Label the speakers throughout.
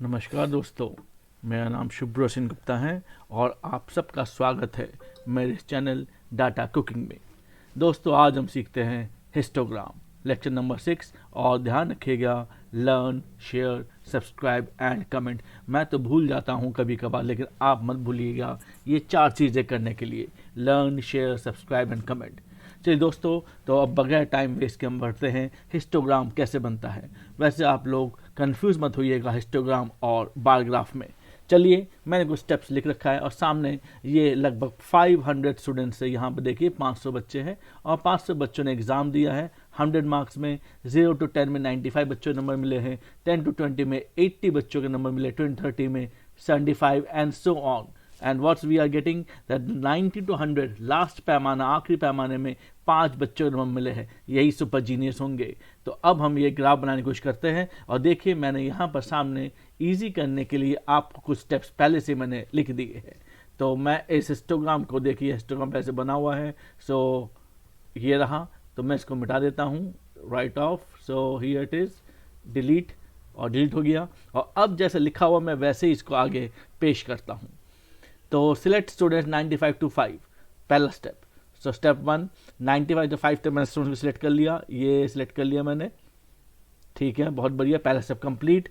Speaker 1: नमस्कार दोस्तों, मेरा नाम शुभ्रो सिंह गुप्ता है और आप सबका स्वागत है मेरे इस चैनल डाटा कुकिंग में। दोस्तों, आज हम सीखते हैं हिस्टोग्राम, लेक्चर नंबर 6। और ध्यान रखिएगा, learn, share, subscribe and comment. मैं तो भूल जाता हूँ कभी कभार, लेकिन आप मत भूलिएगा ये 4 चीज़ें करने के लिए: learn, share, subscribe and comment. चलिए दोस्तों, तो अब बगैर टाइम वेस्ट के हम बढ़ते हैं हिस्टोग्राम कैसे बनता है। वैसे आप लोग कंफ्यूज मत होइएगा हिस्टोग्राम और बार ग्राफ में। चलिए, मैंने कुछ स्टेप्स लिख रखा है और सामने ये लगभग 500 स्टूडेंट्स है। यहाँ पर देखिए 500 बच्चे हैं और 500 बच्चों ने एग्ज़ाम दिया है। 100 मार्क्स में 0 to 10 में 95 बच्चों के नंबर मिले हैं, 10 to 20 में 80 बच्चों के नंबर मिले, 20-30 में 75 and so on. And what's we are getting that 90 to 100 last पैमाना, आखिरी पैमाने में 5 बच्चों को नंबर मिले हैं। यही सुपर जीनियस होंगे। तो अब हम ये ग्राफ बनाने की कोशिश करते हैं और देखिए, मैंने यहाँ पर सामने इजी करने के लिए आपको कुछ स्टेप्स पहले से मैंने लिख दिए हैं। तो मैं इस हिस्टोग्राम को, देखिए हिस्टोग्राम पहले से बना हुआ है। सो ये रहा, तो मैं इसको मिटा देता हूँ, right of. So here it is, delete, और डिलीट हो गया। और अब जैसे लिखा हुआ मैं वैसे ही इसको आगे पेश करता हूँ। तो सिलेक्ट स्टूडेंट 95 to 5, पहला स्टेप। सो स्टेप 1, 95 to 5 तक मैंने स्टूडेंट को सिलेक्ट कर लिया, ये सिलेक्ट कर लिया मैंने। ठीक है, बहुत बढ़िया, पहला step complete.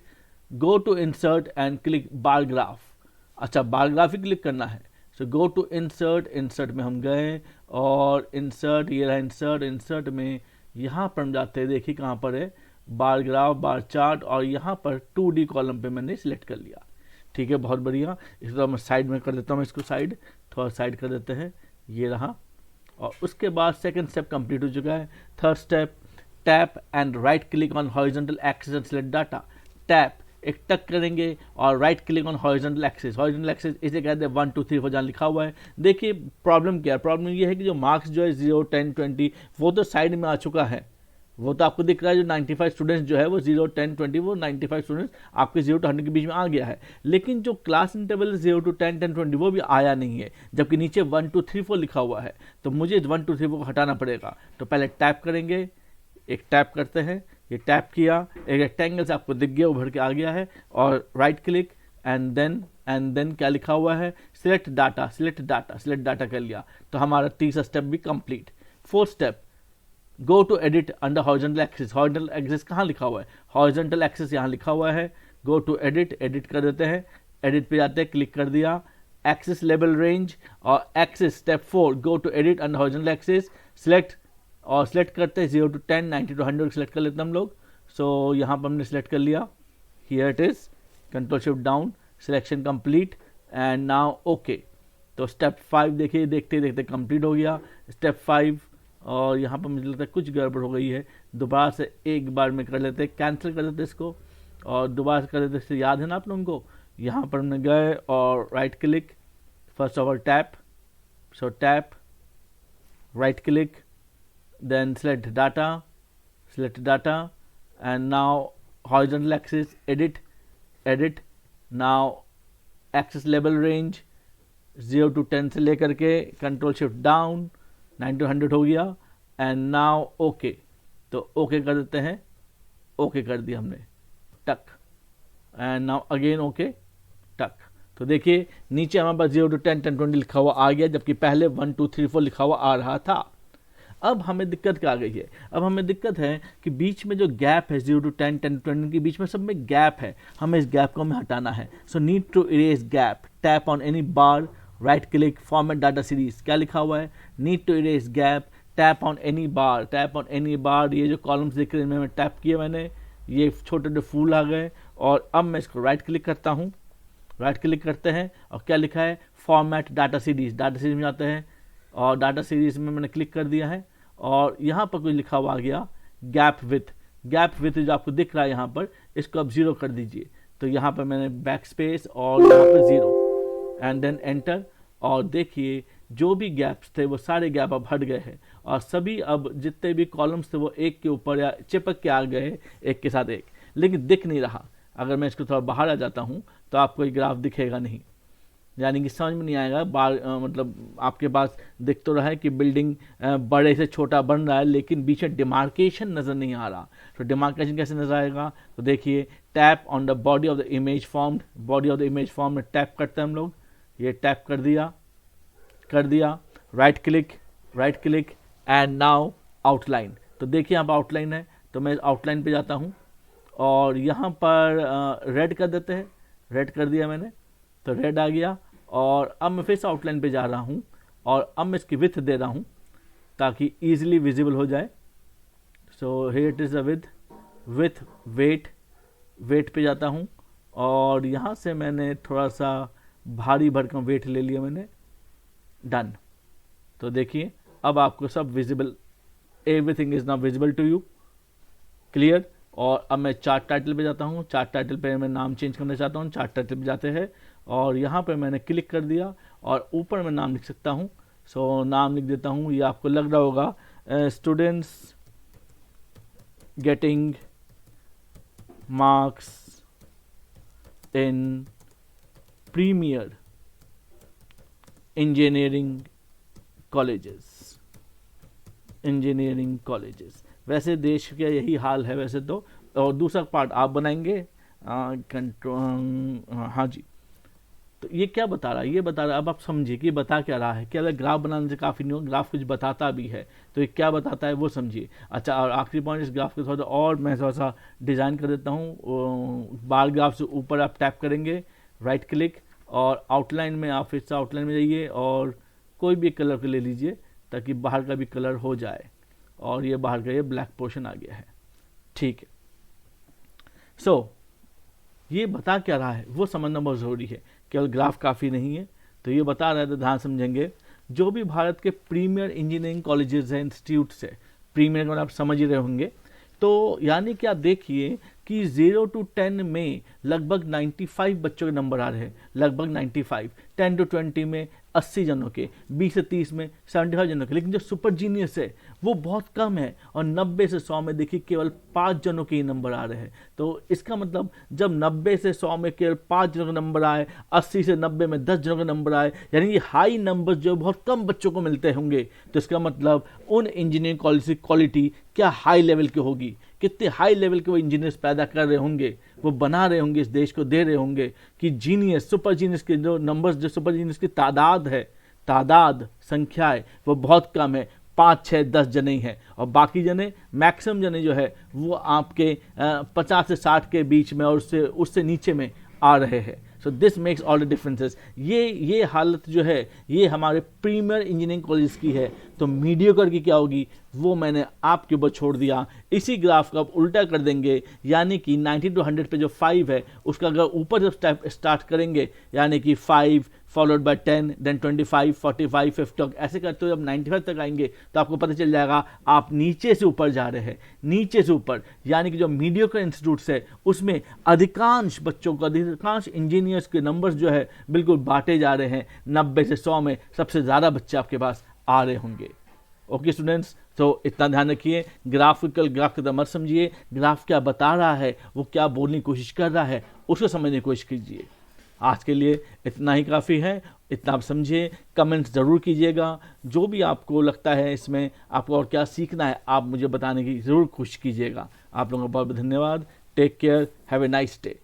Speaker 1: Go to insert and click bar graph. अच्छा, बार ग्राफ ही क्लिक करना है। So go to insert, insert में हम गए और इंसर्ट, ये रहा इंसर्ट। इंसर्ट में यहाँ पर हम जाते हैं, देखिए कहाँ पर है, बार ग्राफ, बार चार्ट, और यहाँ पर 2D कॉलम पे मैंने सिलेक्ट कर लिया। ठीक है, बहुत बढ़िया। इसको मैं साइड में कर देता हूँ, इसको साइड, थोड़ा साइड कर देते हैं, ये रहा। और उसके बाद सेकंड स्टेप कंप्लीट हो चुका है। Third step, tap and right click on horizontal axis and select data. Tap, एक टक करेंगे और right click on horizontal axis. Horizontal axis इसे कहते हैं 1 2 3 4 जहाँ लिखा हुआ है। देखिए प्रॉब्लम क्या है, प्रॉब्लम ये है कि जो मार्क्स जो है 0 10 20 वो तो साइड में आ चुका है, वो तो आपको दिख रहा है। जो 95 स्टूडेंट्स जो है वो 0 10 20, वो 95 स्टूडेंट्स आपके 0 to 100 के बीच में आ गया है। लेकिन जो क्लास इंटरवल 0 to 10 10 20 वो भी आया नहीं है, जबकि नीचे 1 2 3 4 लिखा हुआ है। तो मुझे 1 2 3 4 को हटाना पड़ेगा। तो पहले टैप करेंगे, एक टैप करते हैं, ये टैप किया, एक रेक्टेंगल से आपको दिख गया, उभर के आ गया है। और राइट क्लिक एंड देन क्या लिखा हुआ है, select data. Select data, select data कर लिया, तो हमारा तीसरा स्टेप भी complete. Fourth step, go to edit under horizontal axis. Horizontal axis कहाँ लिखा हुआ है, हॉरिजॉन्टल एक्सिस यहाँ लिखा हुआ है। गो टू एडिट, एडिट कर देते हैं, एडिट पे जाते हैं, क्लिक कर दिया। एक्सिस लेवल रेंज और axis, step 4, go to edit under horizontal axis, select, और सिलेक्ट करते हैं 0 to 10 90 to 100 सिलेक्ट कर लेते हैं हम लोग। सो यहाँ पर हमने सिलेक्ट कर लिया, here it is, control shift down, selection complete and now okay. तो स्टेप 5 देखिए, देखते देखते कंप्लीट हो गया स्टेप 5। और यहाँ पर मुझे लगता है कुछ गड़बड़ हो गई है, दोबारा से एक बार में कर लेते हैं, कैंसिल कर देते इसको और दोबारा से कर देते। इससे याद है ना आप लोगों को, यहाँ पर हमने गए और right click, first of all tap, so tap, right click, then select data and now horizontal axis, edit, now axis level range 0 to 10 से लेकर के कंट्रोल शिफ्ट डाउन 9 to 100 हो गया एंड नाउ ओके। तो ओके कर देते हैं, okay कर दिया हमने, टक, एंड नाउ अगेन ओके, टक। तो देखिए नीचे हमारे पास 0 to 10 10 20 लिखा हुआ आ गया, जबकि पहले 1 2 3 4 लिखा हुआ आ रहा था। अब हमें दिक्कत क्या आ गई है, अब हमें दिक्कत है कि बीच में जो गैप है 0 to 10 10 20 के बीच में सब में गैप है, हमें इस गैप को हमें हटाना है। So need to erase gap, tap on any bar, right click, format data series. क्या लिखा हुआ है, need to erase gap, tap on any bar, tap on any bar. ये जो कॉलम्स दिख रहे हैं मैं टैप किया मैंने, ये छोटे छोटे फूल आ गए। और अब मैं इसको राइट क्लिक करता हूँ, राइट क्लिक करते हैं और क्या लिखा है, format data series. Data series में जाते हैं और डाटा सीरीज में मैंने क्लिक कर दिया है और यहाँ पर कुछ लिखा हुआ आ गया, गैप विथ। गैप विथ जो आपको दिख रहा है यहाँ पर, इसको अब 0 कर दीजिए। तो यहाँ पर मैंने बैक स्पेस और यहाँ पर 0 एंड देन एंटर। और देखिए जो भी गैप्स थे वो सारे गैप अब हट गए हैं और सभी अब जितने भी कॉलम्स थे वो एक के ऊपर या चिपक के आ गए, एक के साथ एक, लेकिन दिख नहीं रहा। अगर मैं इसको थोड़ा बाहर आ जाता हूँ तो आपको ये ग्राफ दिखेगा नहीं। यानी कि समझ में नहीं आएगा। मतलब आपके पास दिख तो रहा है कि बिल्डिंग बड़े से छोटा बन रहा है, लेकिन बीच में डिमार्केशन नज़र नहीं आ रहा। तो डिमार्केशन कैसे नज़र आएगा? तो देखिए, tap on the body of the image formed, body of the image form में टैप करते हैं हम लोग। ये टैप कर दिया, right click and now outline. तो देखिए यहाँ पर आउटलाइन है, तो मैं आउटलाइन पे जाता हूँ और यहाँ पर रेड कर देते हैं। रेड कर दिया मैंने, तो रेड आ गया। और अब मैं फिर से आउटलाइन पे जा रहा हूँ और अब मैं इसकी विड्थ दे रहा हूँ ताकि ईजिली विजिबल हो जाए। So here it is the with wait पे जाता हूँ और यहाँ से मैंने थोड़ा सा भारी भरकम वेट ले लिया मैंने। डन। तो देखिए अब आपको सब visible, everything is now visible to you, clear. और अब मैं चार्ट टाइटल पे जाता हूँ। चार्ट टाइटल पे मैं नाम चेंज करना चाहता हूँ। चार्ट टाइटल पे जाते हैं और यहाँ पे मैंने क्लिक कर दिया और ऊपर मैं नाम लिख सकता हूँ। सो नाम लिख देता हूँ। ये आपको लग रहा होगा, students getting marks in premier engineering colleges. वैसे देश का यही हाल है वैसे तो। और दूसरा पार्ट आप बनाएंगे हाँ जी। तो ये क्या बता रहा है? ये बता रहा है, अब आप समझिए कि बता क्या रहा है। क्या अगर ग्राफ बनाने से काफ़ी नहीं हो, ग्राफ कुछ बताता भी है, तो ये क्या बताता है वो समझिए। अच्छा, और आखिरी पॉइंट, इस ग्राफ को थोड़ा और मैं थोड़ा सा डिज़ाइन कर देता हूँ। बार ग्राफ से ऊपर आप टैप करेंगे, राइट क्लिक, और आउटलाइन में आप फिर से आउटलाइन में जाइए और कोई भी कलर को ले लीजिए ताकि बाहर का भी कलर हो जाए। और ये बाहर का ये ब्लैक पोर्शन आ गया है, ठीक है। सो ये बता क्या रहा है वो समझना बहुत ज़रूरी है, केवल ग्राफ काफ़ी नहीं है। तो ये बता रहा है, तो ध्यान समझेंगे, जो भी भारत के प्रीमियर इंजीनियरिंग कॉलेजेस हैं, इंस्टीट्यूट्स है, प्रीमियर को आप समझ ही रहे होंगे। तो यानी कि आप देखिए कि 0 to 10 में लगभग 95 बच्चों के नंबर आ रहे हैं, लगभग 95। 10 to 20 में 80 जनों के, 20 से 30 में 75 जनों के। लेकिन जो सुपर जीनियस है वो बहुत कम है और 90 से 100 में देखिए केवल 5 जनों के ही नंबर आ रहे हैं। तो इसका मतलब जब 90 से 100 में केवल 5 जनों के नंबर आए, 80 से 90 में 10 जनों के नंबर आए, यानी ये हाई नंबर जो बहुत कम बच्चों को मिलते होंगे, तो इसका मतलब उन इंजीनियरिंग कॉलेज की क्वालिटी क्या हाई लेवल की होगी, कितने हाई लेवल के वो इंजीनियर्स पैदा कर रहे होंगे, वो बना रहे होंगे, इस देश को दे रहे होंगे कि जीनियस, सुपर जीनियस के जो नंबर्स, जो सुपर जीनियस की तादाद संख्या है वो बहुत कम है, 5, 6, 10 जने ही हैं। और बाकी जने, मैक्सिमम जने जो है वो आपके 50 से 60 के बीच में और उससे नीचे में आ रहे हैं। So this makes all the differences. ये हालत जो है ये हमारे प्रीमियर इंजीनियरिंग कॉलेज की है। तो मीडियोकर की क्या होगी वो मैंने आपके ऊपर छोड़ दिया। इसी ग्राफ को आप उल्टा कर देंगे, यानी कि 90 to 100 पे जो 5 है उसका अगर ऊपर जब स्टार्ट करेंगे, यानी कि 5 फॉलोड बाय 10, देन 25, 45, 50, ऐसे करते हुए जब 95 तक आएंगे तो आपको पता चल जाएगा आप नीचे से ऊपर जा रहे हैं, नीचे से ऊपर। यानी कि जो मीडियोकर इंस्टीट्यूट्स है उसमें अधिकांश बच्चों को, अधिकांश इंजीनियर्स के नंबर्स जो है बिल्कुल बांटे जा रहे हैं। 90 से 100 में सबसे ज़्यादा बच्चे आपके पास आ रहे होंगे। ओके स्टूडेंट्स, तो इतना ध्यान रखिए, ग्राफ की तरह मत समझिए, ग्राफ क्या बता रहा है, वो क्या बोलने की कोशिश कर रहा है, उसको समझने की कोशिश कीजिए। आज के लिए इतना ही काफ़ी है, इतना आप समझिए। कमेंट्स ज़रूर कीजिएगा, जो भी आपको लगता है इसमें आपको और क्या सीखना है आप मुझे बताने की ज़रूर कोशिश कीजिएगा। आप लोगों का बहुत बहुत धन्यवाद। Take care, have a nice day.